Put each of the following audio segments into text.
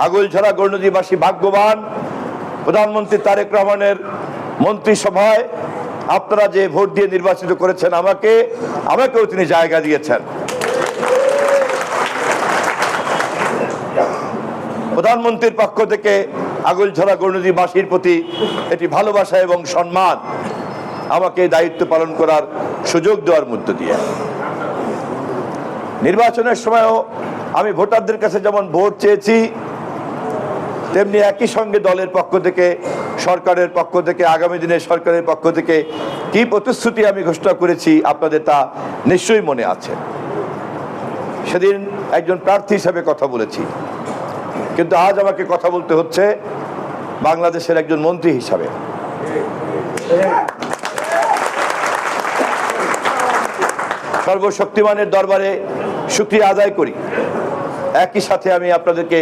আগৈলঝরা গৌরনদীবাসী ভাগ্যবান প্রধানমন্ত্রী তারেক রহমানের মন্ত্রিসভায় আপনারা যে ভোট দিয়ে নির্বাচিত করেছেন আমাকেও তিনি জায়গা দিয়েছেন। প্রধানমন্ত্রীর পক্ষ থেকে আগৈলঝরা গৌরনদীবাসীর প্রতি এটি ভালোবাসা এবং সম্মান, আমাকে দায়িত্ব পালন করার সুযোগ দেওয়ার মধ্য দিয়ে নির্বাচনের সময়ও আমি ভোটারদের কাছে যেমন ভোট চেয়েছি, তেমনি একই সঙ্গে দলের পক্ষ থেকে, সরকারের পক্ষ থেকে, আগামী দিনে সরকারের পক্ষ থেকে কি প্রতিশ্রুতি আমি ঘোষণা করেছি আপনাদের তা নিশ্চয়ই মনে আছে। সেদিন একজন প্রার্থী হিসেবে কথা বলেছি, কিন্তু আজ আমাকে কথা বলতে হচ্ছে বাংলাদেশের একজন মন্ত্রী হিসাবে। সর্বশক্তিমানের দরবারে শুকরিয়া আদায় করি। একই সাথে আমি আপনাদেরকে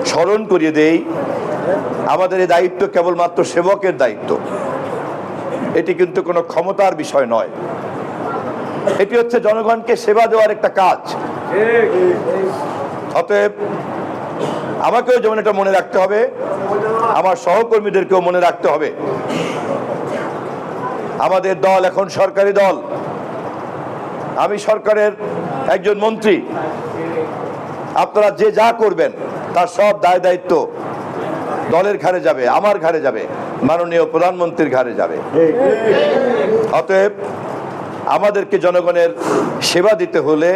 স্মরণ করিয়ে দেই, আমাদের এই দায়িত্ব কেবলমাত্র সেবকের দায়িত্ব, এটি কিন্তু কোনো ক্ষমতার বিষয় নয়। এটি হচ্ছে জনগণকে সেবা দেওয়ার একটা কাজ। অতএব আমাকেও যেমন এটা মনে রাখতে হবে, আমার সহকর্মীদেরকেও মনে রাখতে হবে, আমাদের দল এখন সরকারি দল, আমি সরকারের একজন মন্ত্রী। আপনারা যে যা করবেন তার সব দায় দায়িত্ব দলের ঘাড়ে যাবে, আমার ঘাড়ে যাবে, মাননীয় প্রধানমন্ত্রীর ঘাড়ে যাবে। অতএব আমাদেরকে জনগণের সেবা দিতে হলে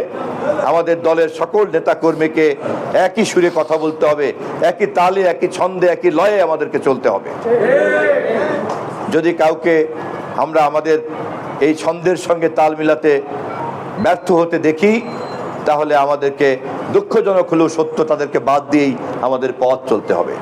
আমাদের দলের সকল নেতাকর্মীকে একই সুরে কথা বলতে হবে, একই তালে, একই ছন্দে, একই লয়ে আমাদেরকে চলতে হবে। যদি কাউকে আমরা আমাদের এই ছন্দের সঙ্গে তাল মিলাতে ব্যর্থ হতে দেখি, তাহলে আমাদেরকে দুঃখজনক হলেও সত্য, তাদেরকে বাদ দিয়েই আমাদের পথ চলতে হবে।